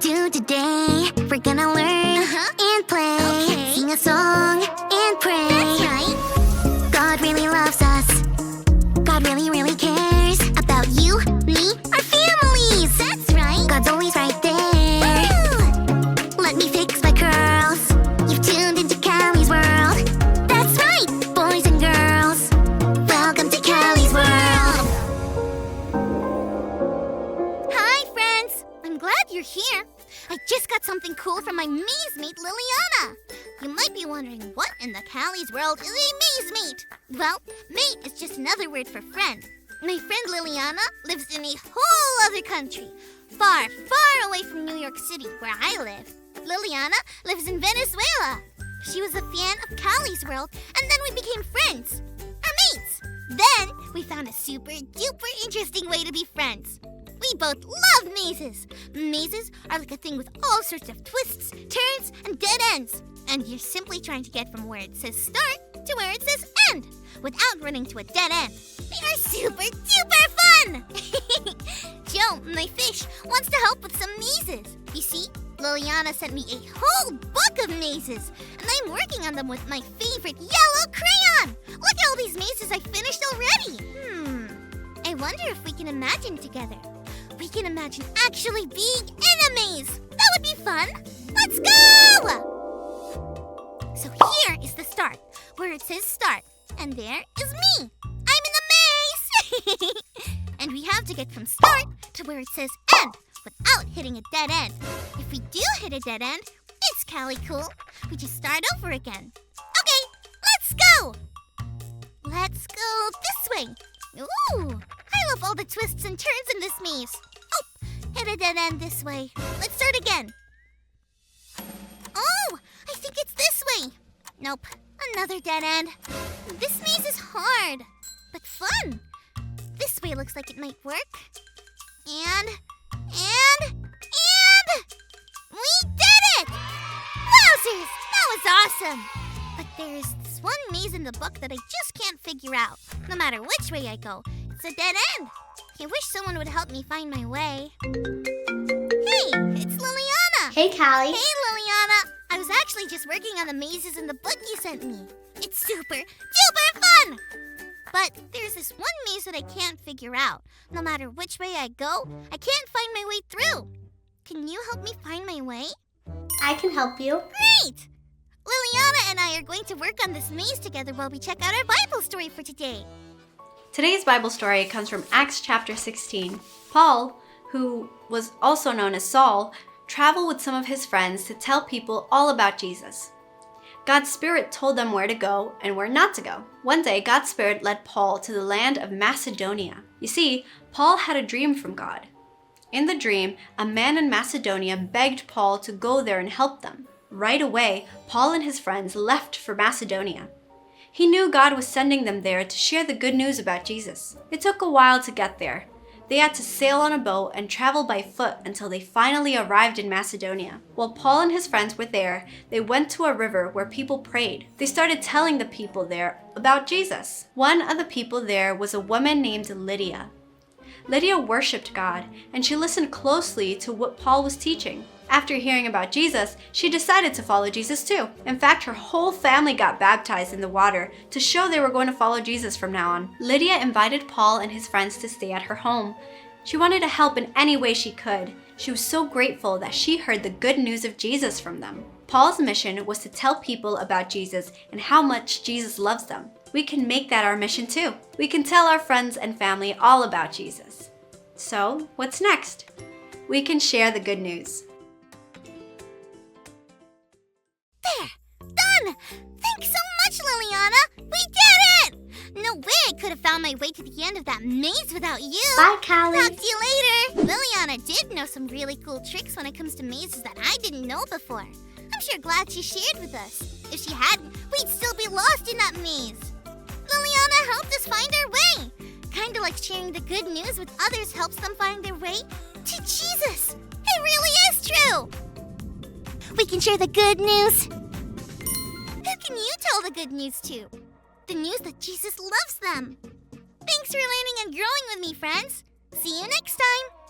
do today? We're gonna learn and play. Okay. Sing a song and pray. That's right. God really loves us. God really, really cares about you, me, our families. That's right. God's always right there. Woo! Let me fix my curls. You've tuned into Callie's world. That's right, boys and girls. Welcome to Callie's world. Hi, friends. I'm glad you're here. I just got something cool from my maze mate, Liliana. You might be wondering, what in the Callie's world is a maze mate? Well, mate is just another word for friend. My friend Liliana lives in a whole other country, far, far away from New York City, where I live. Liliana lives in Venezuela. She was a fan of Callie's world, and then we became friends, or mates. Then we found a super duper interesting way to be friends. We both love mazes. Mazes are like a thing with all sorts of twists, turns, and dead ends. And you're simply trying to get from where it says start to where it says end, without running to a dead end. They are super duper fun! Joe, my fish, wants to help with some mazes. You see, Liliana sent me a whole book of mazes, and I'm working on them with my favorite yellow crayon. Look at all these mazes I finished already. I wonder if we can imagine together. We can imagine actually being in a maze. That would be fun. Let's go! So here is the start, where it says start. And there is me. I'm in the maze! And we have to get from start to where it says end without hitting a dead end. If we do hit a dead end, it's Callie cool. We just start over again. Okay, let's go! Let's go this way. Ooh, I love all the twists and turns in this maze. Oh, hit a dead end this way. Let's start again. Oh, I think it's this way. Nope, another dead end. This maze is hard, but fun. This way looks like it might work. And we did it! Wowzers, that was awesome. But there's this one maze in the book that I just can't figure out. No matter which way I go, it's a dead end. I wish someone would help me find my way. Hey, it's Liliana. Hey, Callie. Hey, Liliana. I was actually just working on the mazes in the book you sent me. It's super duper fun. But there's this one maze that I can't figure out. No matter which way I go, I can't find my way through. Can you help me find my way? I can help you. Great! Liliana and I are going to work on this maze together while we check out our Bible story for today. Today's Bible story comes from Acts chapter 16. Paul, who was also known as Saul, traveled with some of his friends to tell people all about Jesus. God's Spirit told them where to go and where not to go. One day, God's Spirit led Paul to the land of Macedonia. You see, Paul had a dream from God. In the dream, a man in Macedonia begged Paul to go there and help them. Right away, Paul and his friends left for Macedonia. He knew God was sending them there to share the good news about Jesus. It took a while to get there. They had to sail on a boat and travel by foot until they finally arrived in Macedonia. While Paul and his friends were there, they went to a river where people prayed. They started telling the people there about Jesus. One of the people there was a woman named Lydia. Lydia worshipped God, and she listened closely to what Paul was teaching. After hearing about Jesus, she decided to follow Jesus too. In fact, her whole family got baptized in the water to show they were going to follow Jesus from now on. Lydia invited Paul and his friends to stay at her home. She wanted to help in any way she could. She was so grateful that she heard the good news of Jesus from them. Paul's mission was to tell people about Jesus and how much Jesus loves them. We can make that our mission too. We can tell our friends and family all about Jesus. So, what's next? We can share the good news. There! Done! Thanks so much, Liliana! We did it! No way I could have found my way to the end of that maze without you! Bye, Callie. Talk to you later! Liliana did know some really cool tricks when it comes to mazes that I didn't know before. I'm sure glad she shared with us. If she hadn't, we'd still be lost in that maze. Liliana helped us find our way. Kinda like sharing the good news with others helps them find their way to Jesus. It really is true! We can share the good news. Who can you tell the good news to? The news that Jesus loves them. Thanks for learning and growing with me, friends. See you next time.